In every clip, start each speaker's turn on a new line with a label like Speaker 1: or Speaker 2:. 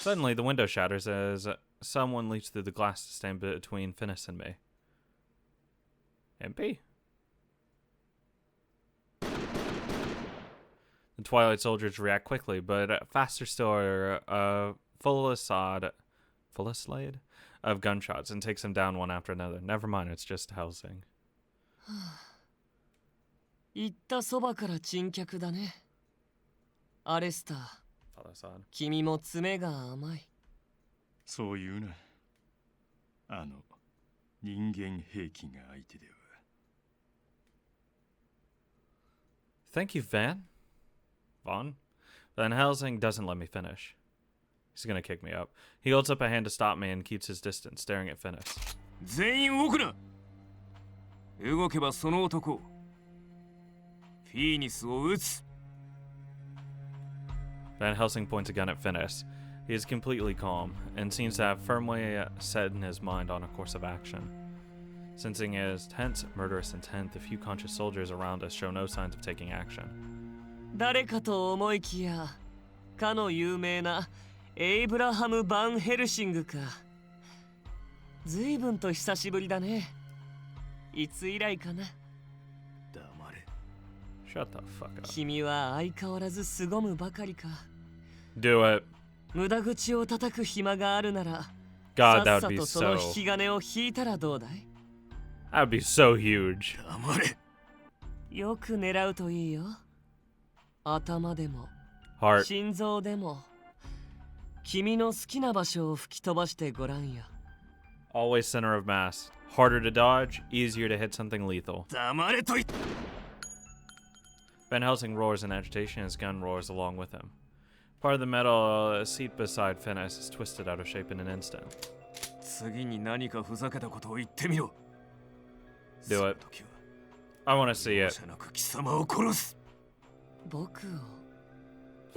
Speaker 1: Suddenly, the window shatters as someone leaps through the glass to stand between Finis and me. MP? The Twilight soldiers react quickly, but faster still are fusillade of gunshots and takes them down one after another. Never mind, it's just Helsing.
Speaker 2: 言ったそばから珍客だね。アレスター、君も爪が甘い。
Speaker 3: そう言うな。あの人間兵器が相手では。
Speaker 1: Thank you, Van. Van Helsing doesn't let me finish. He's gonna kick me up. He holds up a hand to stop me and keeps his distance, staring at Finis.
Speaker 4: 全員動くな。動けばその男。フィーニスを撃つ。
Speaker 1: Van Helsing points a gun at Finis. He is completely calm and seems to have firmly set in his mind on a course of action. Sensing his tense, murderous intent, the few conscious soldiers around us show no signs of taking action.
Speaker 2: 誰かと思いきや、かの有名なエイブラハム・バン・ヘルシングか。ずいぶんと久しぶりだね。いつ以来かな。
Speaker 4: 黙れ。
Speaker 1: Shut the fuck up.
Speaker 2: 君は相変わらず凄むばかりか。
Speaker 1: Do it.
Speaker 2: 無駄口を叩く暇があるなら、
Speaker 1: God,
Speaker 2: さ
Speaker 1: that
Speaker 2: っさ
Speaker 1: would be
Speaker 2: とその
Speaker 1: so.
Speaker 2: 引き金を引いたらどうだい？
Speaker 1: That would be so huge.
Speaker 4: 黙れ。
Speaker 2: よく狙うといいよ。頭でも、
Speaker 1: Heart.
Speaker 2: 心臓でも、君の好きな場所を吹き飛ばしてごらんや。
Speaker 1: Always center of mass. Harder to dodge, easier to hit something lethal.
Speaker 4: 黙れと言っ
Speaker 1: Van Helsing roars in agitation, his gun roars along with him. Part of the metal seat beside Finis is twisted out of shape in an instant.
Speaker 4: 次に何かふざけたことを言ってみろ。
Speaker 1: Do it. I want to see it.
Speaker 4: 容赦なく貴様を殺す。
Speaker 2: 僕を。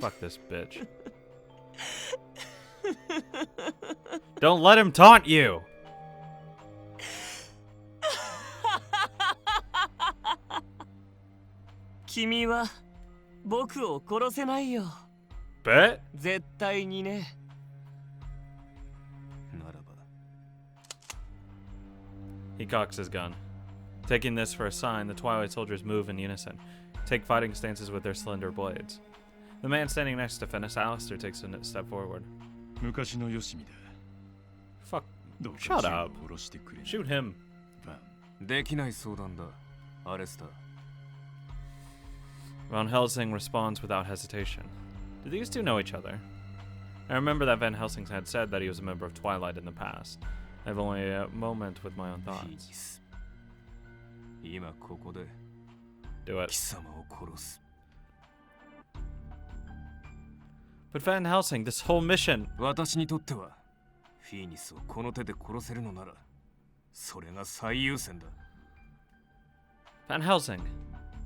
Speaker 1: Fuck this bitch. Don't let him taunt you!
Speaker 2: 君は僕を殺せないよ。
Speaker 1: Bet?
Speaker 2: 絶対にね。
Speaker 4: ならば。
Speaker 1: He cocks his gun. Taking this for a sign, the Twilight soldiers move in unison, take fighting stances with their slender blades. The man standing next to Finis, Alistair, takes a step forward.
Speaker 3: 昔のよしみだ。
Speaker 1: Fuck.
Speaker 3: どうか
Speaker 1: Shut
Speaker 3: 銃を
Speaker 1: up.
Speaker 3: 下ろしてくれ。
Speaker 1: Shoot him.
Speaker 3: バン。
Speaker 4: できない相談だ。アレスター。
Speaker 1: Van Helsing responds without hesitation. Do these two know each other? I remember that Van Helsing had said that he was a member of Twilight in the past. I have only a moment with my own
Speaker 4: フィ
Speaker 1: thoughts.
Speaker 4: ニス。今ここで
Speaker 1: Do it.
Speaker 4: 貴様を殺す。
Speaker 1: But Van Helsing, this whole mission.
Speaker 4: 私にとってはフィーニスをこの手で殺せるのならそれが最優先だ。
Speaker 1: Van Helsing.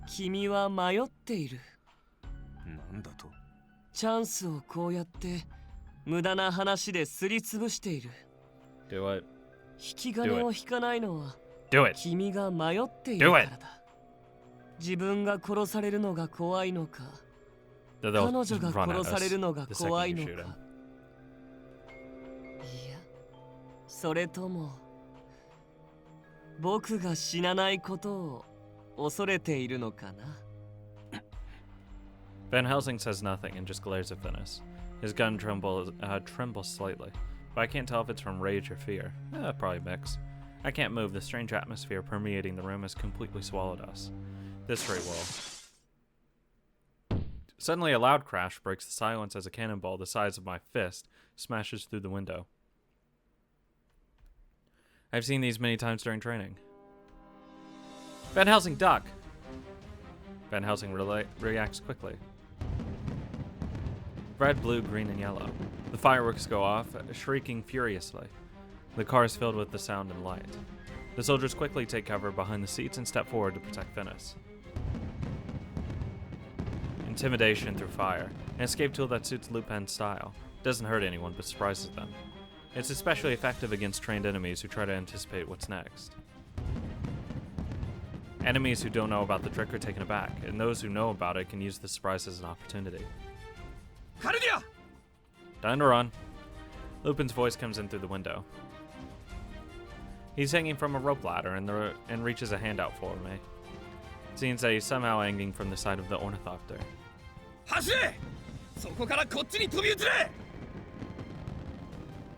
Speaker 2: 君は迷っている。
Speaker 4: なんだと？
Speaker 2: チャンスをこうやって無駄な話ですりつぶしている。
Speaker 1: Do it.
Speaker 2: 引き金を引かないのは
Speaker 1: Do it.
Speaker 2: 君が迷っているからだ。自分が殺されるのが怖いのか、
Speaker 1: They'll
Speaker 2: 彼女
Speaker 1: just
Speaker 2: が
Speaker 1: run at
Speaker 2: 殺され
Speaker 1: us
Speaker 2: るのが
Speaker 1: the second
Speaker 2: 怖い
Speaker 1: you
Speaker 2: の
Speaker 1: shoot
Speaker 2: か。
Speaker 1: him.
Speaker 2: いや、それとも僕が死なないことを恐れているのかな。
Speaker 1: Van Helsing says nothing and just glares at Finis. His gun trembles slightly, but I can't tell if it's from rage or fear. Probably mix. I can't move. The strange atmosphere permeating the room has completely swallowed us. This rate will. Suddenly, a loud crash breaks the silence as a cannonball the size of my fist smashes through the window. I've seen these many times during training. Van Helsing, duck! Van Helsing reacts quickly. Red, blue, green, and yellow. The fireworks go off, shrieking furiously. The car is filled with the sound and light. The soldiers quickly take cover behind the seats and step forward to protect Finis. Intimidation through fire, an escape tool that suits Lupin's style. Doesn't hurt anyone, but surprises them. It's especially effective against trained enemies who try to anticipate what's next. Enemies who don't know about the trick are taken aback, and those who know about it can use the surprise as an opportunity. Time to run. Lupin's voice comes in through the window. He's hanging from a rope ladder and reaches a hand out for me. It seems that he's somehow hanging from the side of the ornithopter.
Speaker 4: 走れそこからこっちに飛び移れ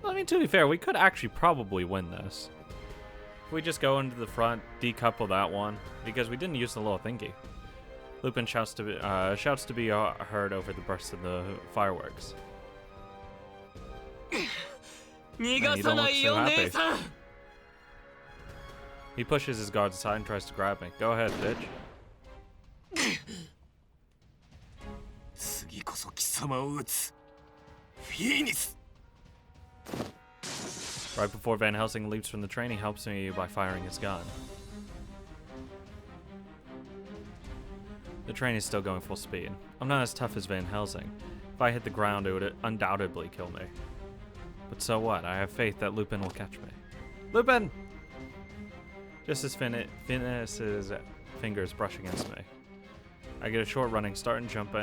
Speaker 1: I mean, to be fair, we could actually probably win this. If we just go into the front, decouple that one, because we didn't use the little thingy. Lupin shouts to be heard over the burst of the fireworks.
Speaker 2: 逃がさないよ
Speaker 1: Man, you don't look so happy.
Speaker 2: 姉さん
Speaker 1: He pushes his guards aside and tries to grab me. Go ahead, bitch.
Speaker 4: 次こそ貴様を撃つフィーニス
Speaker 1: Right before Van Helsing leaps from the train, he helps me by firing his gun. The train is still going full speed. I'm not as tough as Van Helsing. If I hit the ground, it would undoubtedly kill me. But so what? I have faith that Lupin will catch me. Lupin! Just as Finis' fingers brush against me, I get a short running start and jump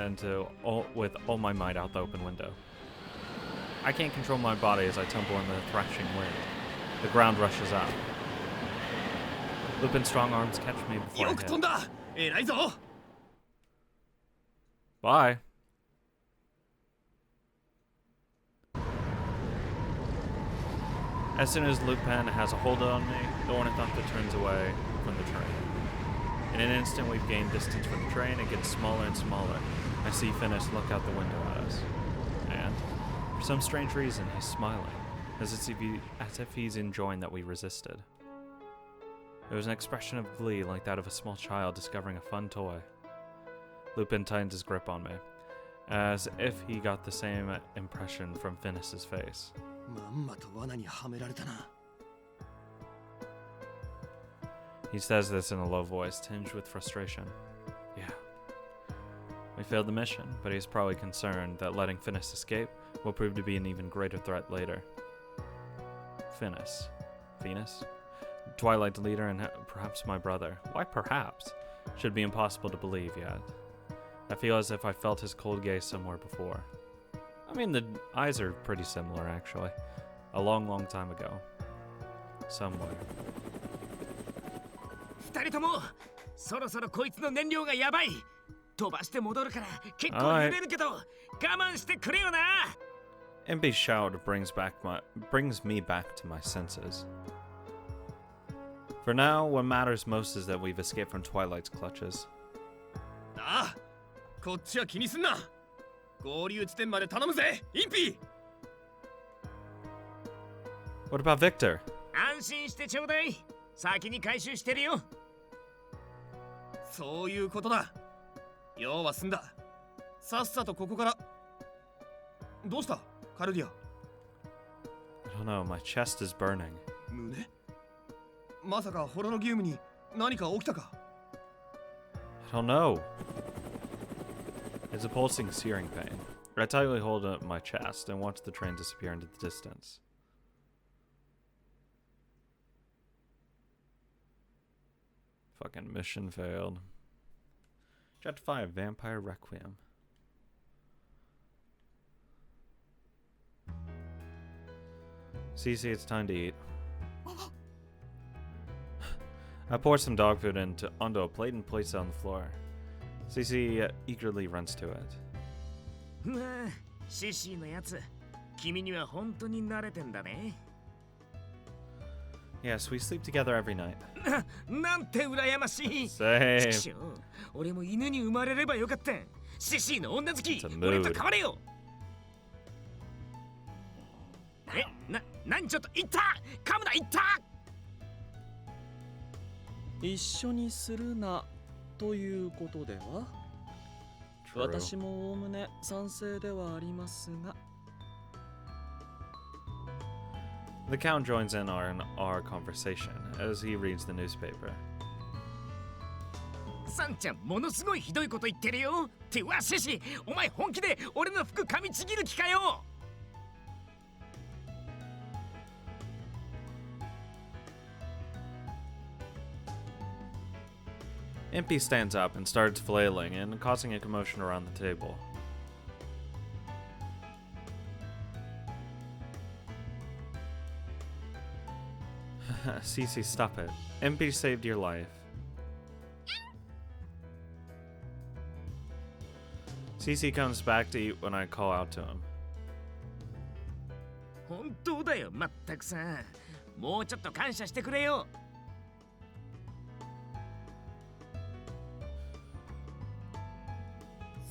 Speaker 1: with all my might out the open window. I can't control my body as I tumble in the thrashing wind. The ground rushes out. Lupin's strong arms catch me before I
Speaker 4: よく飛ん
Speaker 1: hit.
Speaker 4: だ偉いぞ
Speaker 1: Bye. As soon as Lupin has a hold on me, the ornithopter turns away from the train. In an instant, we've gained distance from the train. It gets smaller and smaller. I see Finis look out the window at us. And, for some strange reason, he's smiling, as if he's enjoying that we resisted. There was an expression of glee like that of a small child discovering a fun toy. Lupin tightened his grip on me, as if he got the same impression from Finis' face.
Speaker 4: まんまと罠にはめられたな
Speaker 1: He says this in a low voice, tinged with frustration. Yeah. We failed the mission, but he's probably concerned that letting Finis escape will prove to be an even greater threat later. Finis? Twilight's leader and perhaps my brother. Why perhaps? Should be impossible to believe yet. I feel as if I felt his cold gaze somewhere before. I mean, the eyes are pretty similar, actually. A long, long time ago. Somewhere.
Speaker 2: 二人ともそろそろこいつの燃料がやばい飛ばして戻るから結構揺れるけど我慢してくれよな
Speaker 1: Impy's shout brings me back to my senses. For now, what matters most is that we've escaped from Twilight's clutches.
Speaker 4: ああこっちは気にすんな合流地点まで頼むぜインピ
Speaker 1: What about Victor?
Speaker 2: 安心してちょうだい先に回収してるよ
Speaker 4: そういうことだ用は済んださっさとここからどうしたカルディア
Speaker 1: I don't know, my chest is burning.
Speaker 4: 胸まさかホロロギウムに何か起きたか
Speaker 1: I don't know. It's a pulsing, searing pain. I tightly hold up my chest and watch the train disappear into the distance. Fucking mission failed. Chapter 5, Vampire Requiem. Cece, it's time to eat. I pour some dog food onto a plate and place it on the floor. Cece eagerly runs to it.
Speaker 2: まあシシーのやつ君には本当に慣れてんだね
Speaker 1: Yes, we sleep together every night.
Speaker 2: なんて羨ましい
Speaker 1: Same.
Speaker 2: ちくしょう俺も犬に生まれればよかったシシーの女好き
Speaker 1: It's a mood.
Speaker 2: 俺と変われよ何ちょっと言った噛むな言った
Speaker 5: 一緒にするなということでは
Speaker 1: True.
Speaker 5: 私もおおむね賛成ではありますが
Speaker 1: The Count joins in our conversation as he reads the newspaper.
Speaker 2: サンちゃんものすごいひどいこと言ってるよってわシシお前本気で俺の服噛みちぎる気かよ
Speaker 1: Impy stands up and starts flailing and causing a commotion around the table. Cece, stop it. MP saved your life. Cece comes back to eat when I call out to him.
Speaker 4: 本当だよ、まったくさ。もうちょっと感謝してくれよ。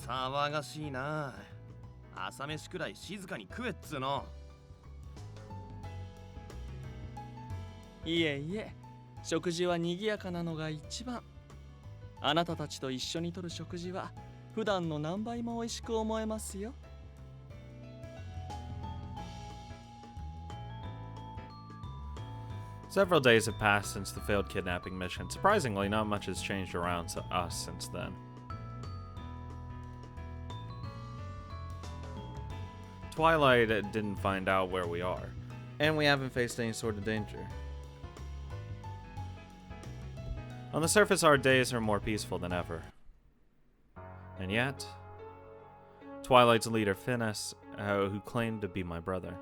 Speaker 5: 騒がしいな。朝飯くらい静かに食えっつうの。いえいえ、食事は賑やかなのが一番。あなたたちと一緒にとる食事は普段の何倍も美味しく思えますよ。
Speaker 1: Several days have passed since the failed kidnapping mission. Surprisingly, not much has changed around us since then. Twilight didn't find out where we are, and we haven't faced any sort of danger. On the surface, our days are more peaceful than ever. And yet, Twilight's leader, Finis, who claimed to be my brother.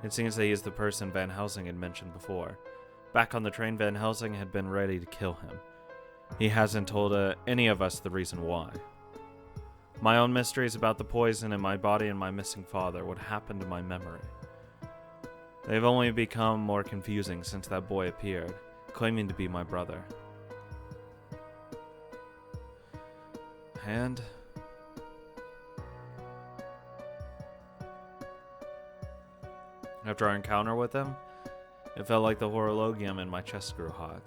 Speaker 1: It seems that he is the person Van Helsing had mentioned before. Back on the train, Van Helsing had been ready to kill him. He hasn't told any of us the reason why. My own mysteries about the poison in my body and my missing father, what happened to my memory. They've only become more confusing since that boy appeared, claiming to be my brother. And after our encounter with him, it felt like the horologium in my chest grew hot.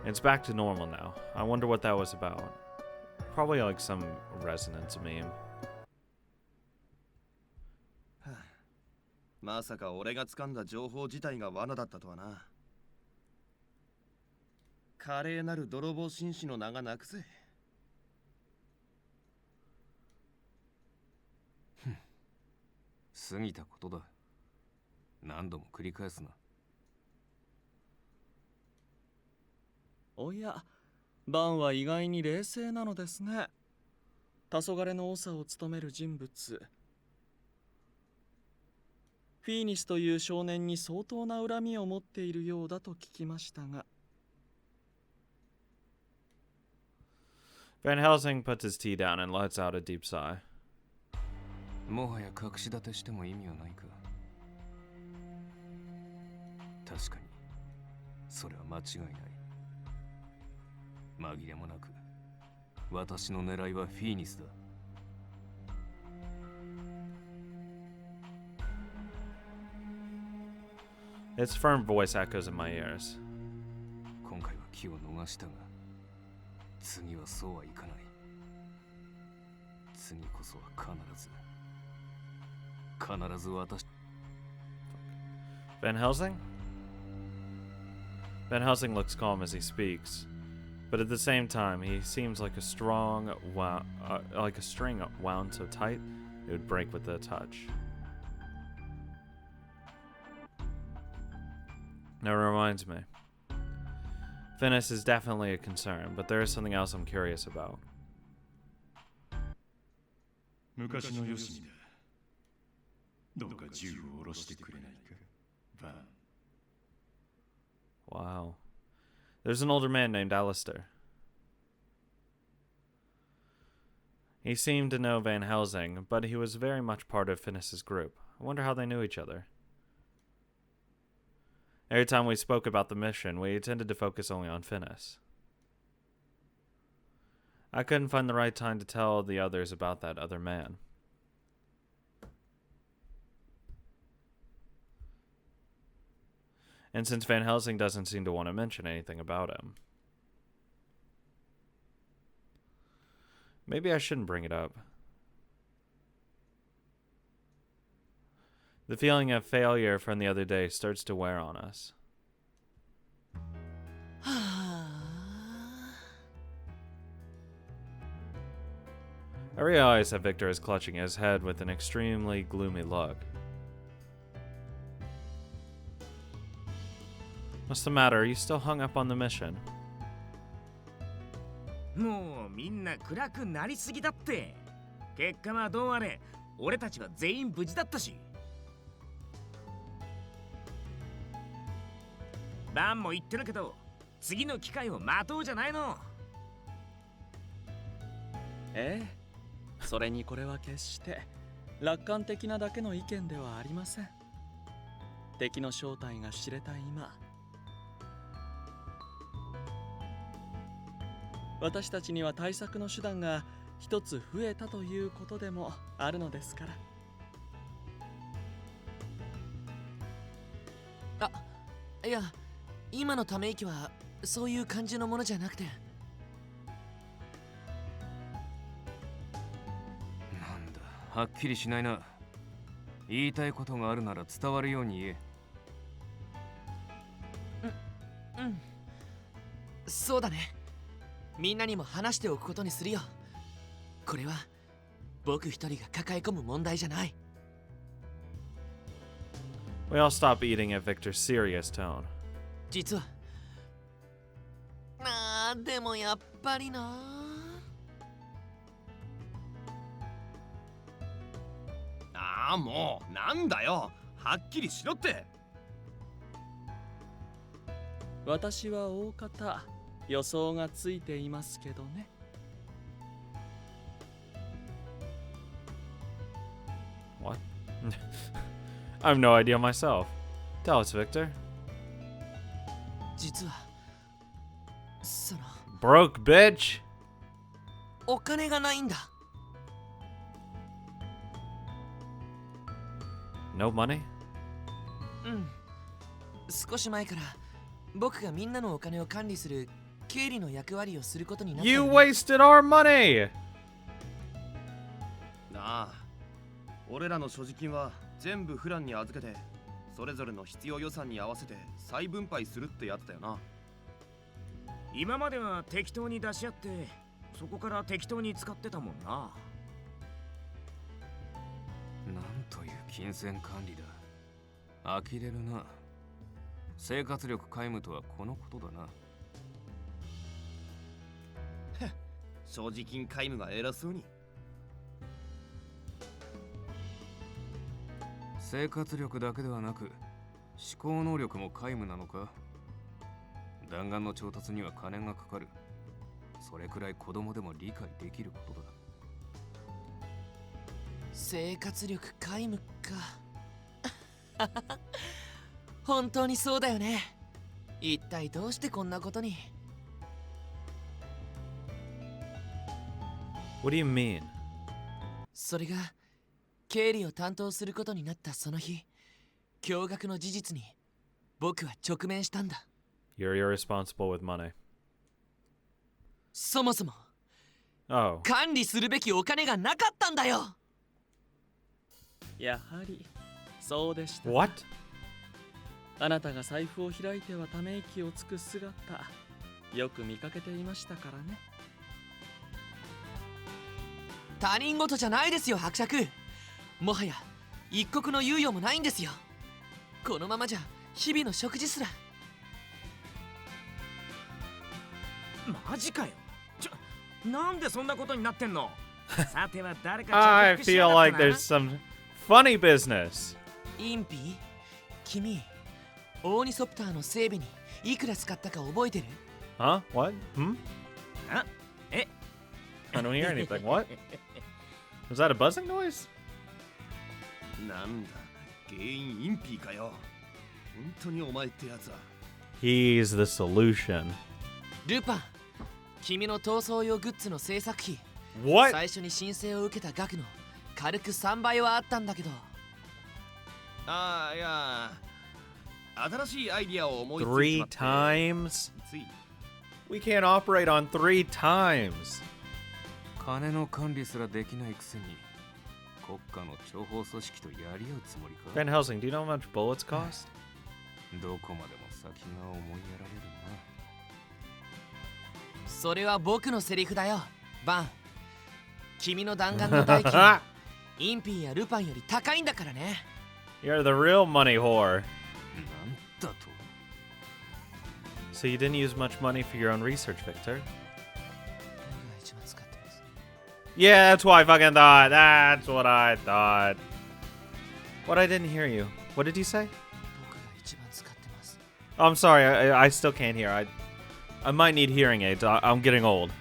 Speaker 1: It's back to normal now. I wonder what that was about. Probably like some resonance meme.
Speaker 5: まさか俺が掴んだ情報自体が罠だったとはな。華麗なる泥棒紳士の名がなくぜ。
Speaker 4: 過ぎたことだ。何度も繰り返すな。
Speaker 5: おや、バンは意外に冷静なのですね。黄昏の長を務める人物。フィーニスという少年に相当な恨みを持っているようだと聞きましたが。
Speaker 1: Van Helsing puts his tea down and lets out a deep sigh.
Speaker 4: もはや隠し立てしても意味はないか。確かに、それは間違いない。紛れもなく、私の狙いはフィーニスだ。
Speaker 1: Its firm voice echoes in my ears.
Speaker 4: 今回は気を逃したが、次はそうはいかない。次こそは必ず私。
Speaker 1: Van Helsing? Van Helsing looks calm as he speaks, but at the same time, he seems like a string wound so tight it would break with a touch. Now it reminds me. Finis is definitely a concern, but there is something else I'm curious about.
Speaker 3: 昔のよしみだ。どうか銃を下ろしてくれないか、バン。
Speaker 1: Wow. There's an older man named Alistair. He seemed to know Van Helsing, but he was very much part of Finis's group. I wonder how they knew each other. Every time we spoke about the mission, we tended to focus only on Finis. I couldn't find the right time to tell the others about that other man. And since Van Helsing doesn't seem to want to mention anything about him, maybe I shouldn't bring it up. The feeling of failure from the other day starts to wear on us. I realize that Victor is clutching his head with an extremely gloomy look. What's the matter? Are you still hung up on the mission?
Speaker 4: もうみんな暗くなりすぎだって。結果はどうあれ、俺たちは全員無事だったし。バンも言ってるけど、次の機会を待とうじゃないの。
Speaker 5: ええ、それにこれは決して楽観的なだけの意見ではありません。敵の正体が知れた今、私たちには対策の手段が一つ増えたということでもあるのですから。
Speaker 2: いや、今のため息はそういう感じのものじゃなくて。
Speaker 4: なんだ、はっきりしないな。言いたいことがあるなら伝わるように言え。
Speaker 2: うん、そうだね。みんなにも話しておくことにするよ。これは僕一人が抱え込む問題じゃない。
Speaker 1: We all stop eating at Victor's serious tone.
Speaker 2: 実はでもやっぱりな。
Speaker 6: もうなんだよ、はっきりしろって。
Speaker 5: 私は大方予想がついていますけどね。
Speaker 1: What? I have no idea myself. Tell us, Victor.
Speaker 2: 実はその
Speaker 1: Broke bitch.
Speaker 2: お金がないんだ。
Speaker 1: No money?
Speaker 2: うん。少し前から僕がみんなのお金を管理する経理の役割をすることになった
Speaker 1: You
Speaker 2: よね。
Speaker 1: wasted our money.
Speaker 6: なあ、俺らの所持金は全部フランに預けて、それぞれの必要予算に合わせて再分配するってやつだよな。
Speaker 4: 今までは適当に出し合って、そこから適当に使ってたもんな。なんという金銭管理だ。呆れるな。生活力皆無とはこのことだな。
Speaker 6: 所持金皆無が偉そうに。
Speaker 4: 生活力だけではなく思考能力も皆無なのか。弾丸の調達には金がかかる。それくらい子供でも理解できることだ。
Speaker 2: 生活力皆無か。本当にそうだよね。一体どうしてこんなことに。
Speaker 1: What do you mean?
Speaker 2: それが経理を担当することになったその日、驚愕の事実に僕は直面したんだ。
Speaker 1: You're irresponsible with money.
Speaker 2: そもそも
Speaker 1: Oh.
Speaker 2: 管理するべきお金がなかったんだよ。
Speaker 5: やはりそうでした。
Speaker 1: What?
Speaker 5: あなたが財布を開いてはため息をつく姿、よく見かけていましたからね。
Speaker 2: 他人事じゃないですよ、伯爵。もはや一刻の猶予もないんですよ。このままじゃ日々の食事すら。
Speaker 4: マジかよ。なんでそんなことになってんの。さては誰か
Speaker 1: I
Speaker 4: 着服しや
Speaker 1: feel
Speaker 4: がっ
Speaker 1: like
Speaker 4: たな。
Speaker 1: there's some funny business.
Speaker 2: インピー、君、オーニソプターの整備にいくら使ったか覚えてる？
Speaker 1: Huh? What? Hmm?
Speaker 4: あ、え、
Speaker 1: I don't hear anything. What? Was that a buzzing noise?
Speaker 6: なんだ、原因インピーかよ。本当にお前ってやつは。
Speaker 1: He's the solution.
Speaker 2: ルパン、君の逃走用グッズの制作費、
Speaker 1: What?
Speaker 2: 最初に申請を受けた額の軽く3倍はあったんだけど。
Speaker 6: いや、新しいアイディアを思いついてし
Speaker 1: Three
Speaker 6: まって
Speaker 1: times?
Speaker 6: つい
Speaker 1: We can't operate on 3 times.
Speaker 4: 金の管理すらできないくせに国家の諜報組織とやり合うつもりか。
Speaker 1: Van Helsing, do you know how much bullets cost?
Speaker 4: どこまでも先が思いやられるな。
Speaker 2: それは僕のセリフだよ、バン。君の弾丸の代金はインピーやルパンより高いんだからね。
Speaker 1: You're the real money whore.
Speaker 4: なんだと。
Speaker 1: So you didn't use much money for your own research, Victor?
Speaker 2: 僕が一番使ってます。
Speaker 1: Yeah, that's what I fucking thought. That's what I thought. What? I didn't hear you. What did you say?
Speaker 2: 僕が一番使ってます。
Speaker 1: Oh, I'm sorry. I still can't hear. I might need hearing aids. I'm getting old.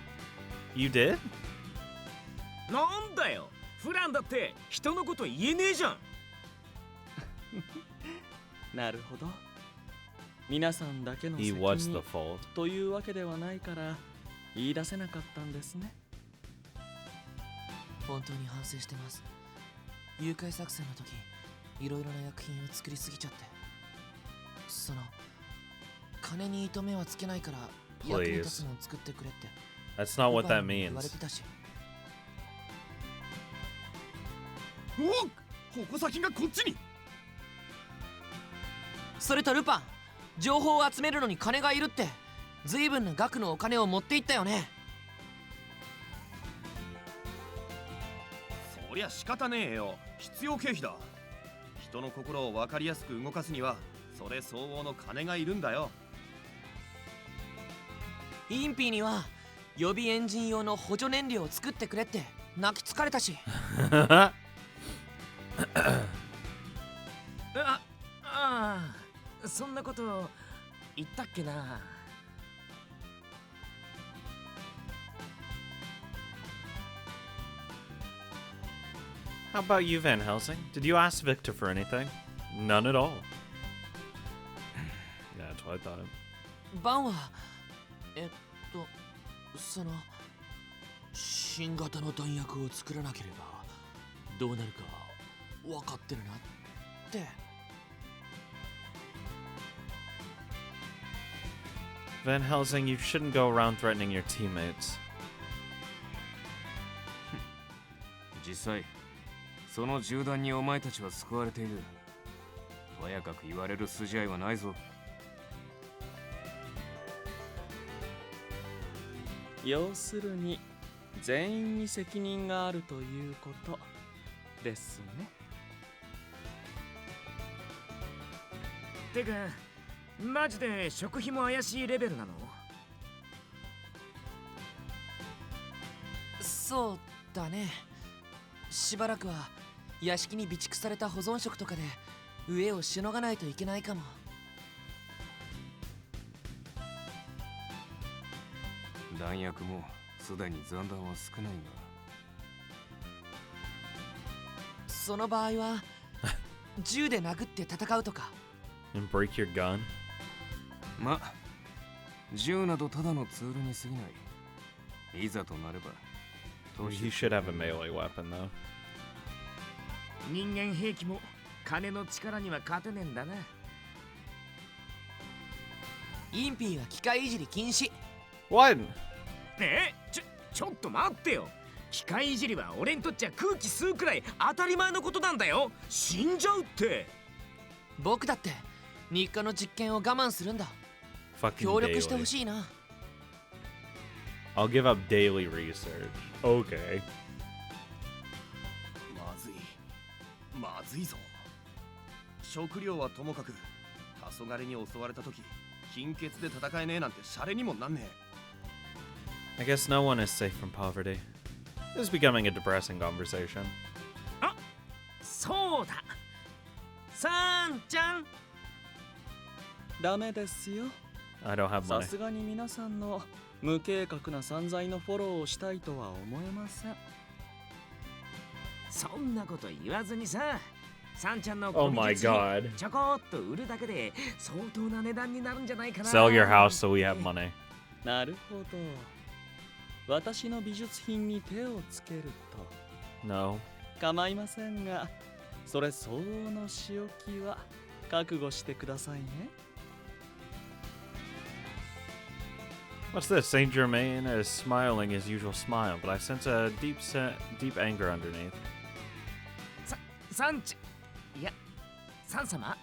Speaker 1: You did?
Speaker 7: なんだよ、フランだって人のこと言えねえじゃん。
Speaker 5: なるほど。皆さんだけの
Speaker 1: He
Speaker 5: 責
Speaker 1: was the
Speaker 5: 任
Speaker 1: fault.
Speaker 5: というわけではないから言い出せなかったんですね。
Speaker 8: 本当に反省してます。誘拐作戦の時、いろいろな薬品を作りすぎちゃって。その金に糸目はつけないから役に立つのを作ってくれって。
Speaker 1: That's not what that
Speaker 8: 言われ
Speaker 1: means.
Speaker 8: てたし。
Speaker 6: お、矛先がこっちに。
Speaker 8: それとルパン、情報を集めるのに金がいるって随分な額のお金を持っていったよね。
Speaker 6: そりゃ仕方ねえよ、必要経費だ。人の心を分かりやすく動かすにはそれ相応の金がいるんだよ。
Speaker 8: インピーには予備エンジン用の補助燃料を作ってくれって泣きつかれたし。
Speaker 7: そんなこと言ったっけな。
Speaker 1: How about you, Van Helsing? Did you ask Victor for anything? None at all. Yeah, that's what I thought.
Speaker 8: バンはその新型の弾薬を作らなければどうなるか分かってるなって。
Speaker 1: Van Helsing, you shouldn't go around threatening your teammates.
Speaker 4: 実際その銃弾にお前たちは救われている。とやかく言われる筋合いはないぞ。
Speaker 5: 要するに全員に責任があるということですね。
Speaker 7: てかマジで食費も怪しいレベルなの？
Speaker 8: そうだね。しばらくは屋敷に備蓄された保存食とかで飢えをしのがないといけないかも。
Speaker 4: 弾薬もすでに残弾は少ないが。
Speaker 8: その場合は銃で殴って戦うとか。
Speaker 1: And break your gun?
Speaker 4: ま、銃などただのツールに過ぎない。いざとなれば。
Speaker 1: You should have a melee weapon, though.
Speaker 7: 人間兵器も金の力には勝てねえんだな。
Speaker 8: インピーは機械いじり禁止。
Speaker 1: What?
Speaker 7: ちょっと待ってよ。機械いじりは俺にとっちゃ空気吸うくらい当たり前のことなんだよ。死んじゃうって。
Speaker 8: 僕だって日課の実験を我慢するんだ。
Speaker 1: Fucking
Speaker 8: 協力してほ
Speaker 1: daily.
Speaker 8: しいな。
Speaker 1: I'll give up daily research. Okay.
Speaker 6: まずいぞ。食料はともかく黄昏に襲われた時貧血で戦えねえなんてシャレにもなんねえ。
Speaker 1: I guess no one is safe from poverty. This is becoming a depressing conversation.
Speaker 7: そうだ。さんちゃん。
Speaker 5: ダメですよ。
Speaker 1: I don't have
Speaker 5: さ
Speaker 1: money.
Speaker 5: すがに皆さんの無計画な散財のフォローをしたいとは思えません。
Speaker 7: そんなこと言わずにさ、さんちゃんの
Speaker 1: Oh my god.
Speaker 7: ちょこっと売るだけで相当な値段になるんじゃないかな。
Speaker 1: Sell your house so we have money.
Speaker 5: なるほど。私の美術品に手をつける
Speaker 1: No.
Speaker 5: と構いませんが、それ相応の仕置きは覚悟してくださいね。
Speaker 1: What's this? Saint Germain is smiling his usual smile, but I sense a deep anger underneath.
Speaker 7: さんちいや、さん様。
Speaker 6: や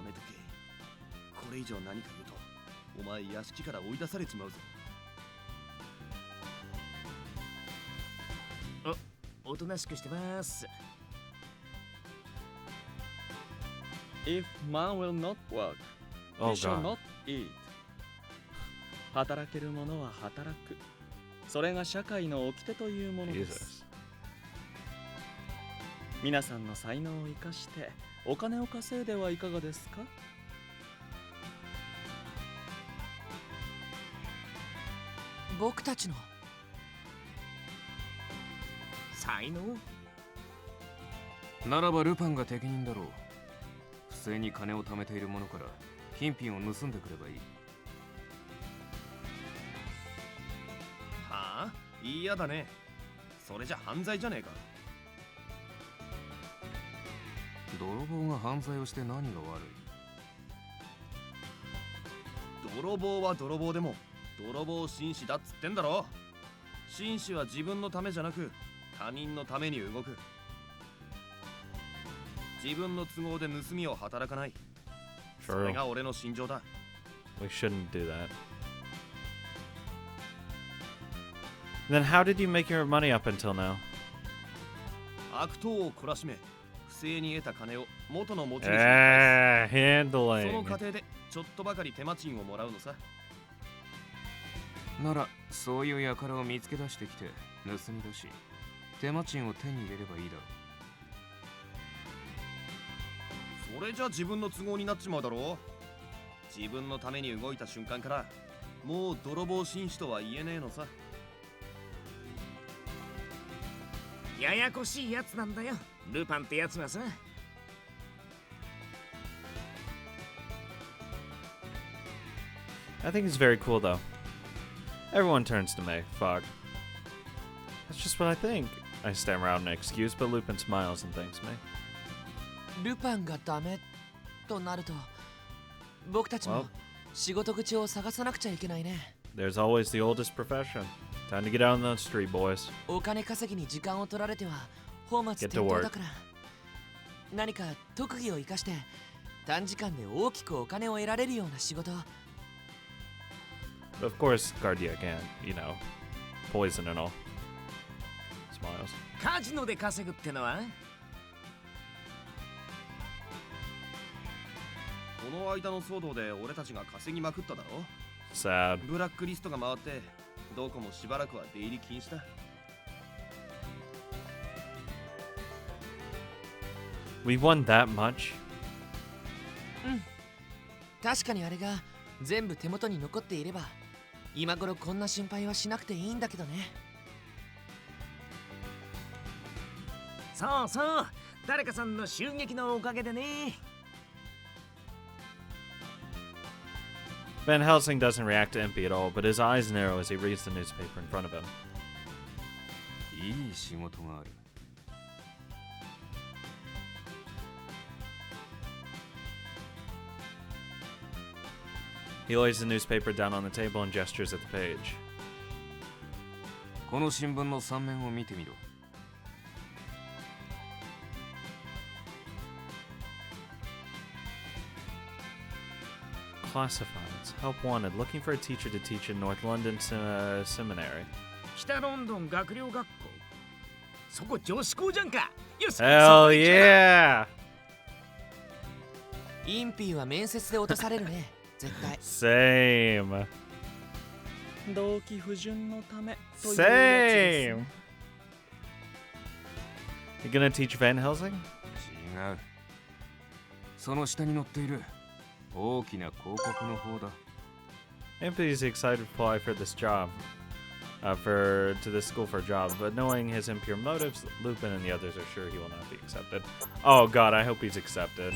Speaker 6: めとけ。これ以上何か言うとお前屋敷から追い出されちまうぞ。
Speaker 7: おとなしくしてます。
Speaker 5: If man will not work,
Speaker 1: Oh
Speaker 5: he shall
Speaker 1: god.
Speaker 5: not eat. 働ける者は働く。それが社会の掟というものです。
Speaker 1: Jesus.
Speaker 5: 皆さんの才能を生かしてお金を稼いではいかがですか？
Speaker 8: 僕たちの
Speaker 7: 才能？
Speaker 4: ならばルパンが適任だろう。不正に金を貯めている者から金品を盗んでくればいい。
Speaker 6: はあ、嫌だね。それじゃ犯罪じゃねえか。
Speaker 4: 泥棒が犯罪をして何が悪い？
Speaker 6: 泥棒は泥棒でも泥棒紳士だっつってんだろ。紳士は自分のためじゃなく他人のために動く。自分の都合で盗みを働かない。それ
Speaker 1: True.
Speaker 6: が俺の信条だ。
Speaker 1: We shouldn't do that. Then how did you make your money up until now?
Speaker 6: 悪党を懲らしめ不正に得た金を元の持ち主に返す。その
Speaker 1: Handling.
Speaker 6: 過程でちょっとばかり手間賃をもらうのさ。
Speaker 4: ならそういう輩を見つけ出してきて盗み出し手間賃を手に入れればいいだろ
Speaker 6: それじゃ自分の都合になっちまうだろう。自分のために動いた瞬間からもう泥棒紳士とは言えねえのさ。
Speaker 7: ややこしいやつなんだよ、ルパンってやつはさ。
Speaker 1: I think it's very cool though. Everyone turns to me. Fuck. That's just what I think. I stammer out an excuse, but Lupin smiles and thanks me.
Speaker 8: ルパンがダメとなると僕たちも
Speaker 1: Well.
Speaker 8: 仕事口を探さなくちゃいけないね。
Speaker 1: There's always the oldest profession. Time to get out on the street, boys.
Speaker 8: お金稼ぎに時間を取られては本末
Speaker 1: Get to
Speaker 8: 転
Speaker 1: work.
Speaker 8: 倒だから何か特技を生かして短時間で大きくお金を得られるような仕事。
Speaker 1: But of course, Guardia can't, you know, poison and all. Smiles.
Speaker 7: カジノで稼ぐってのは？
Speaker 6: この間の騒動で俺たちが稼ぎまくっただろ。
Speaker 1: Sad.
Speaker 6: ブラックリストが回ってどこもしばらくは出入り禁止だ。
Speaker 1: We won that much?
Speaker 8: 確かにあれが全部手元に残っていれば今頃こんな心配はしなくていいんだけどね。
Speaker 7: そうそう、誰かさんの襲撃のおかげでね。
Speaker 1: Van Helsing doesn't react to Impy at all, but his eyes narrow as he reads the newspaper in front of him.
Speaker 4: いい仕事がある。
Speaker 1: He lays the newspaper down on the table and gestures at the page.
Speaker 4: この新聞の3面を見てみろ。
Speaker 1: Classifieds. Help wanted. Looking for a teacher to teach in North London Seminary.
Speaker 7: 北ロンドン学寮学校。そこ女子校じゃんか。よし。
Speaker 1: Hell yeah!
Speaker 8: インピーは面接で落とされるね。絶対。
Speaker 1: Same.
Speaker 5: 動機不純のためというやつです。
Speaker 1: Same. You gonna teach Van Helsing?
Speaker 4: 違う。その下に載っている大きな広告の方だ。
Speaker 1: Impy's excited to apply for this job, to this school for a job, but knowing his impure motives, Lupin and the others are sure he will not be accepted. Oh god, I hope he's accepted.